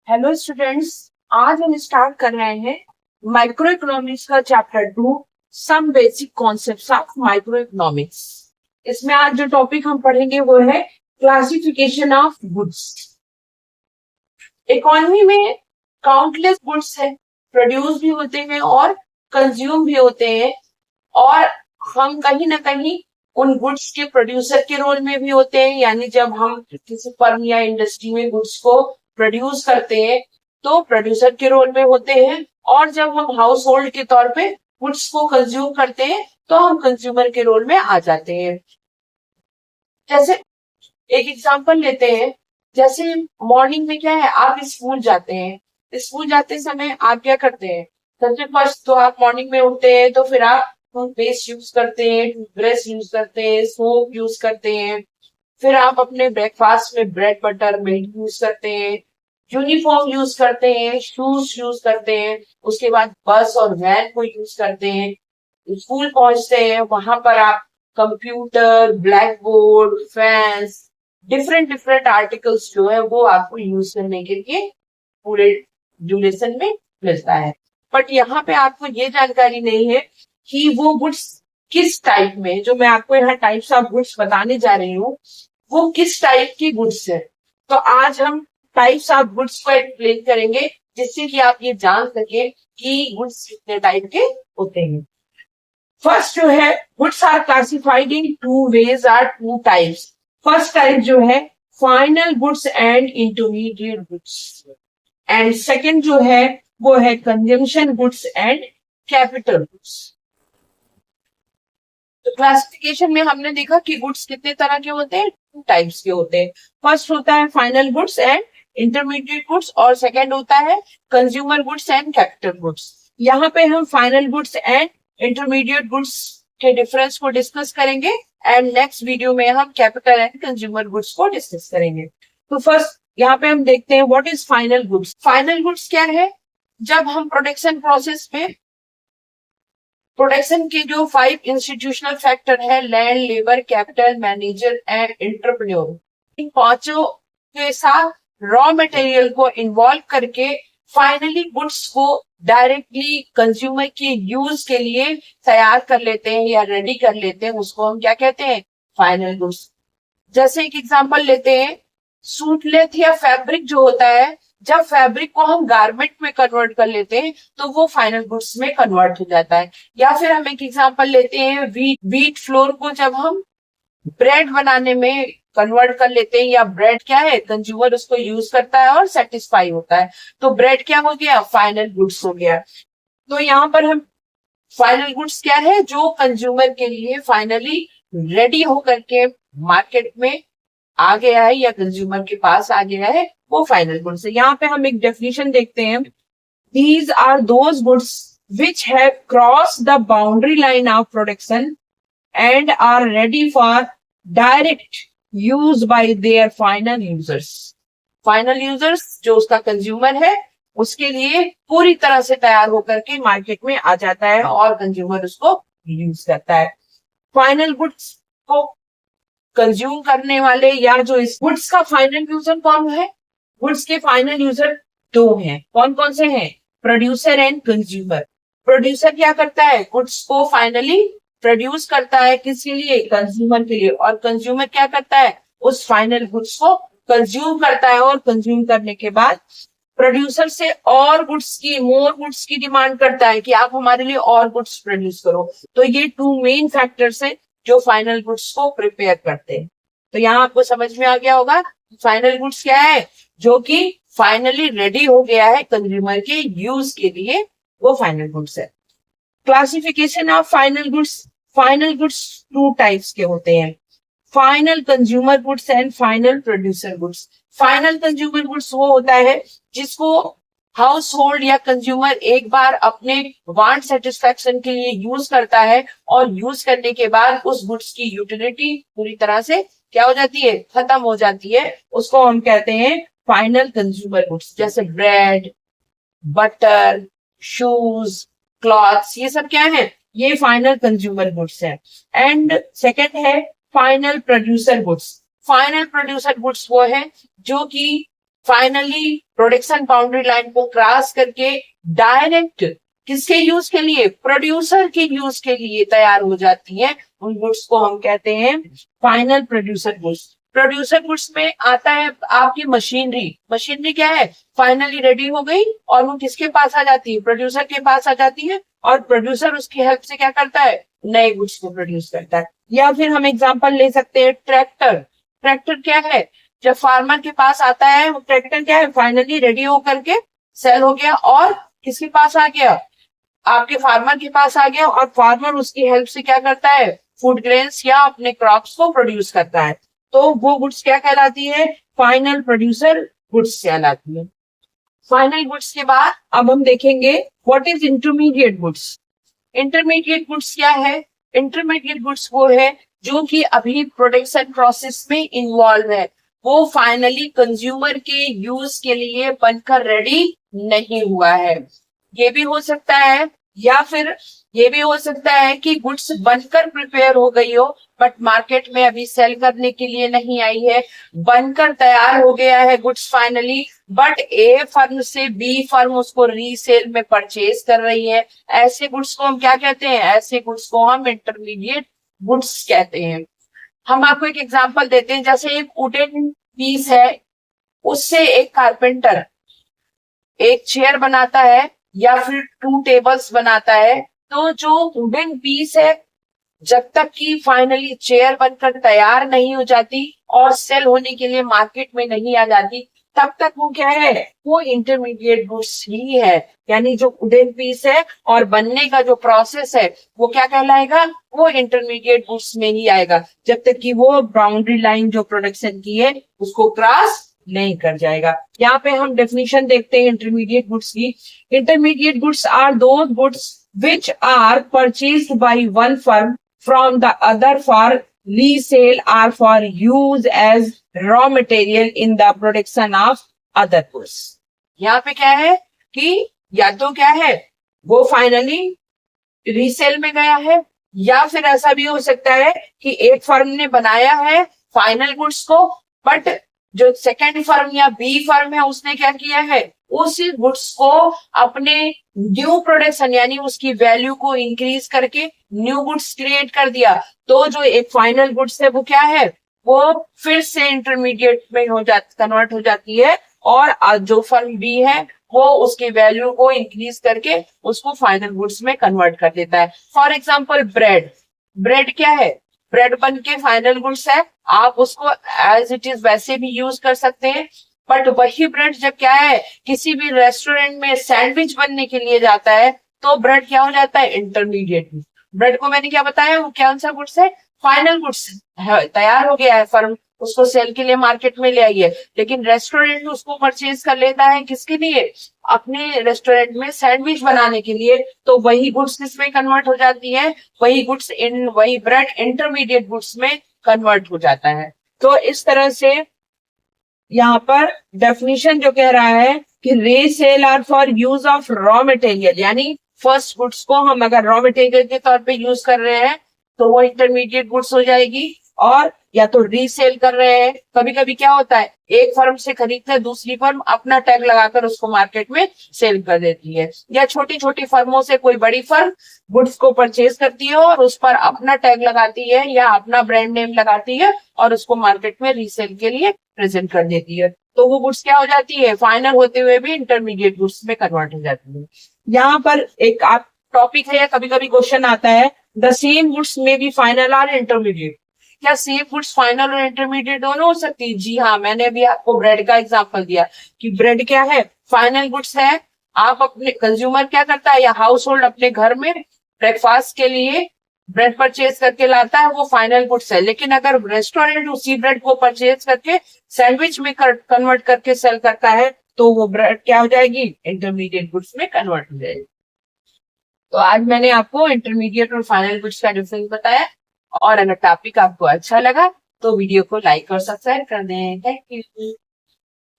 Hello students. आज हम start कर रहे हैं माइक्रो इकोनॉमिक्स का chapter 2, some basic concepts of microeconomics. इसमें आज जो टॉपिक हम पढ़ेंगे वो है क्लासिफिकेशन ऑफ गुड्स। इकोनॉमी में काउंटलेस गुड्स है, प्रोड्यूस भी होते हैं और कंज्यूम भी होते हैं, और हम कहीं ना कहीं उन गुड्स के प्रोड्यूसर के रोल में भी होते हैं। यानी जब हम किसी फर्म या इंडस्ट्री में गुड्स को प्रोड्यूस करते हैं तो प्रोड्यूसर के रोल में होते हैं, और जब हम हाउस होल्ड के तौर पे गुड्स को कंज्यूम करते हैं तो हम कंज्यूमर के रोल में आ जाते हैं। जैसे एक एग्जांपल लेते हैं, जैसे मॉर्निंग में क्या है, आप स्कूल जाते हैं। स्कूल जाते समय आप क्या करते हैं? सबसे फर्स्ट तो आप मॉर्निंग में उठते हैं तो फिर आप टूथपेस्ट यूज करते हैं, टूथब्रश यूज करते हैं, सोप यूज करते हैं। फिर आप अपने ब्रेकफास्ट में ब्रेड बटर मिल्क यूज करते हैं, यूनिफॉर्म यूज करते हैं, शूज यूज करते हैं। उसके बाद बस और वैन को यूज करते हैं। स्कूल पहुंचते हैं, वहां पर आप computer, black board, fans, different different articles जो है वो आपको यूज करने के लिए पूरे ड्यूरेशन में मिलता है। बट यहाँ पे आपको ये जानकारी नहीं है कि वो गुड्स किस टाइप में, जो मैं आपको यहाँ टाइप्स ऑफ गुड्स बताने जा रही हूँ, वो किस टाइप की गुड्स है। तो आज हम टाइप्स ऑफ गुड्स को एक्सप्लेन करेंगे, जिससे कि आप ये जान सके कि गुड्स कितने टाइप के होते हैं। फर्स्ट जो है, goods are classified in two ways or two types. First type जो है final goods and intermediate goods, and second जो है वो है consumption goods and capital goods. तो क्लासिफिकेशन में हमने देखा कि गुड्स कितने तरह के होते हैं, टू टाइप्स के होते हैं। फर्स्ट होता है final goods and intermediate goods, और सेकंड होता है consumer goods and capital goods. यहाँ पे हम final goods and intermediate goods के डिफरेंस को डिस्कस करेंगे, एंड नेक्स्ट वीडियो में हम कैपिटल एंड कंज्यूमर गुड्स को डिस्कस करेंगे। तो फर्स्ट यहाँ पे हम देखते हैं what is final goods. Final goods क्या है? जब हम प्रोडक्शन प्रोसेस में प्रोडक्शन के जो 5 इंस्टीट्यूशनल फैक्टर है, land, labour, capital, manager and entrepreneur, इन पांचों के साथ रॉ मटेरियल को इन्वॉल्व करके फाइनली गुड्स को डायरेक्टली कंज्यूमर के यूज के लिए तैयार कर लेते हैं या रेडी कर लेते हैं, उसको हम क्या कहते हैं? Final goods. जैसे एक एग्जांपल लेते हैं, सूटलेथ या फैब्रिक जो होता है, जब फैब्रिक को हम गारमेंट में कन्वर्ट कर लेते हैं तो वो फाइनल गुड्स में कन्वर्ट हो जाता है। या फिर हम एक एग्जांपल लेते हैं, व्हीट फ्लोर को जब हम ब्रेड बनाने में कन्वर्ट कर लेते हैं, या ब्रेड क्या है, कंज्यूमर उसको यूज करता है और सेटिस्फाई होता है, तो ब्रेड क्या हो गया? फाइनल गुड्स हो गया। तो यहाँ पर हम फाइनल गुड्स क्या है, जो कंज्यूमर के लिए फाइनली रेडी होकर के मार्केट में आ गया है या कंज्यूमर के पास आ गया है, वो फाइनल गुड्स है। यहाँ पे हम एक डेफिनेशन देखते हैं, these are those goods which have cross the boundary line of production and are ready for direct use by their final users. Final users जो उसका कंज्यूमर है, उसके लिए पूरी तरह से तैयार होकर के मार्केट में आ जाता है और कंज्यूमर उसको यूज करता है। फाइनल गुड्स को कंज्यूम करने वाले या जो इस गुड्स का फाइनल यूजर कौन है? गुड्स के फाइनल यूजर दो हैं। कौन कौन से हैं? Producer and consumer. प्रोड्यूसर क्या करता है? गुड्स को फाइनली प्रोड्यूस करता है, किसके लिए? कंज्यूमर के लिए। और कंज्यूमर क्या करता है? उस फाइनल गुड्स को कंज्यूम करता है, और कंज्यूम करने के बाद प्रोड्यूसर से और गुड्स की, मोर गुड्स की डिमांड करता है कि आप हमारे लिए और गुड्स प्रोड्यूस करो। तो ये टू मेन फैक्टर्स हैं जो फाइनल गुड्स को प्रिपेयर करते हैं। तो यहाँ आपको समझ में आ गया होगा फाइनल गुड्स क्या है, जो कि फाइनली रेडी हो गया है कंज्यूमर के यूज के लिए, वो फाइनल गुड्स है। Classification of final goods. Final goods two types के होते हैं, final consumer goods and final producer goods. Final consumer goods वो होता है जिसको हाउस होल्ड या कंज्यूमर एक बार अपने वांट सेटिस्फेक्शन के लिए यूज करता है, और यूज करने के बाद उस गुड्स की यूटिलिटी पूरी तरह से क्या हो जाती है? खत्म हो जाती है। उसको हम कहते हैं फाइनल कंज्यूमर गुड्स। जैसे ब्रेड, बटर, शूज, क्लॉथ्स, ये सब क्या है? ये फाइनल कंज्यूमर गुड्स है। एंड सेकंड है final producer goods. Final producer goods वो है जो कि फाइनली प्रोडक्शन बाउंड्री लाइन को क्रॉस करके डायरेक्ट किसके यूज के लिए, प्रोड्यूसर के यूज के लिए तैयार हो जाती है। उन गुड्स को हम कहते हैं final producer goods. Producer goods में आता है आपकी मशीनरी। मशीनरी क्या है, फाइनली रेडी हो गई और वो किसके पास आ जाती है, प्रोड्यूसर के पास आ जाती है, और प्रोड्यूसर उसकी हेल्प से क्या करता है, नए गुड्स को प्रोड्यूस करता है। या फिर हम एग्जांपल ले सकते हैं ट्रैक्टर। ट्रैक्टर क्या है, जब फार्मर के पास आता है वो ट्रैक्टर क्या है, फाइनली रेडी होकर के सेल हो गया और किसके पास आ गया, आपके फार्मर के पास आ गया, और फार्मर उसकी हेल्प से क्या करता है, फूड ग्रेन्स या अपने क्रॉप्स को प्रोड्यूस करता है। तो वो गुड्स क्या कहलाती है, फाइनल प्रोड्यूसर गुड्स कहलाती है। फाइनल गुड्स के बाद अब हम देखेंगे what is intermediate goods. Intermediate goods क्या है, इंटरमीडिएट गुड्स वो है जो कि अभी प्रोडक्शन प्रोसेस में इन्वॉल्व है, वो फाइनली कंज्यूमर के यूज के लिए बनकर रेडी नहीं हुआ है। ये भी हो सकता है, या फिर ये भी हो सकता है कि गुड्स बनकर प्रिपेयर हो गई हो बट मार्केट में अभी सेल करने के लिए नहीं आई है। बनकर तैयार हो गया है goods finally, but A firm से बी फर्म उसको रीसेल में परचेज कर रही है। ऐसे गुड्स को हम क्या कहते हैं, ऐसे गुड्स को हम इंटरमीडिएट गुड्स कहते हैं। हम आपको एक एग्जांपल देते हैं, जैसे एक वुडन पीस है, उससे एक कारपेंटर एक चेयर बनाता है या फिर 2 टेबल्स बनाता है। तो जो वुडन पीस है, जब तक कि फाइनली चेयर बनकर तैयार नहीं हो जाती और सेल होने के लिए मार्केट में नहीं आ जाती, तब तक वो क्या है, वो इंटरमीडिएट गुड्स ही है। यानी जो वुडन पीस है और बनने का जो प्रोसेस है वो क्या कहलाएगा, वो इंटरमीडिएट गुड्स में ही आएगा, जब तक कि वो बाउंड्री लाइन जो प्रोडक्शन की है उसको क्रॉस नहीं कर जाएगा। यहाँ पे हम डेफिनेशन देखते हैं इंटरमीडिएट गुड्स की। Intermediate goods are those goods which are purchased by one firm from the other for resale or for use as raw material in the production of other goods। यहाँ पे क्या है कि या तो क्या है वो फाइनली रीसेल में गया है, या फिर ऐसा भी हो सकता है कि एक फर्म ने बनाया है फाइनल गुड्स को, बट जो सेकेंड फर्म या बी फर्म है उसने क्या किया है, उस गुड्स को अपने न्यू प्रोडक्शन यानी उसकी वैल्यू को इंक्रीज करके न्यू गुड्स क्रिएट कर दिया। तो जो एक फाइनल गुड्स है वो क्या है, वो फिर से इंटरमीडिएट में कन्वर्ट हो जाती है, और जो फर्म बी है वो उसकी वैल्यू को इंक्रीज करके उसको फाइनल गुड्स में कन्वर्ट कर देता है। For example bread. ब्रेड क्या है, ब्रेड बन के फाइनल गुड्स है, आप उसको एज इट इज वैसे भी यूज कर सकते हैं, बट वही ब्रेड जब क्या है किसी भी रेस्टोरेंट में सैंडविच बनने के लिए जाता है तो ब्रेड क्या हो जाता है, इंटरमीडिएट। ब्रेड को मैंने क्या बताया, वो कौन सा गुड्स है, फाइनल गुड्स है, तैयार हो गया है, फर्म उसको सेल के लिए मार्केट में ले आई है, लेकिन रेस्टोरेंट उसको परचेज कर लेता है किसके लिए, अपने रेस्टोरेंट में सैंडविच बनाने के लिए। तो वही गुड्स किसमें कन्वर्ट हो जाती है, वही ब्रेड इंटरमीडिएट गुड्स में कन्वर्ट हो जाता है। तो इस तरह से यहाँ पर डेफिनेशन जो कह रहा है कि resale or for use of raw material, यानी फर्स्ट गुड्स को हम अगर रॉ मटेरियल के तौर पे यूज कर रहे हैं तो वो इंटरमीडिएट गुड्स हो जाएगी, और या तो रीसेल कर रहे हैं। कभी कभी क्या होता है, एक फर्म से खरीदते हैं, दूसरी फर्म अपना टैग लगाकर उसको मार्केट में सेल कर देती है, या छोटी छोटी फर्मों से कोई बड़ी फर्म गुड्स को परचेज करती है और उस पर अपना टैग लगाती है या अपना ब्रांड नेम लगाती है और उसको मार्केट में रीसेल के लिए प्रेजेंट कर देती है। तो वो गुड्स क्या हो जाती है, फाइनल होते हुए भी इंटरमीडिएट गुड्स में कन्वर्ट हो जाती है। यहाँ पर एक टॉपिक है, कभी कभी क्वेश्चन आता है, द सेम गुड्स में बी फाइनल और इंटरमीडिएट। क्या सेम गुड्स फाइनल और इंटरमीडिएट दोनों हो सकती है? जी हाँ, मैंने अभी आपको ब्रेड का एग्जांपल दिया कि ब्रेड क्या है, फाइनल गुड्स है। आप अपने कंज्यूमर क्या करता है, या हाउस होल्ड अपने घर में ब्रेकफास्ट के लिए ब्रेड परचेज करके लाता है, वो फाइनल गुड्स है। लेकिन अगर रेस्टोरेंट उसी ब्रेड को परचेज करके सैंडविच में कन्वर्ट करके सेल करता है तो वो ब्रेड क्या हो जाएगी, इंटरमीडिएट गुड्स में कन्वर्ट हो जाएगी। तो आज मैंने आपको इंटरमीडिएट और फाइनल गुड्स का डिफरेंस बताया, और अगर टॉपिक आपको अच्छा लगा तो वीडियो को लाइक और सब्सक्राइब कर दें। Thank you.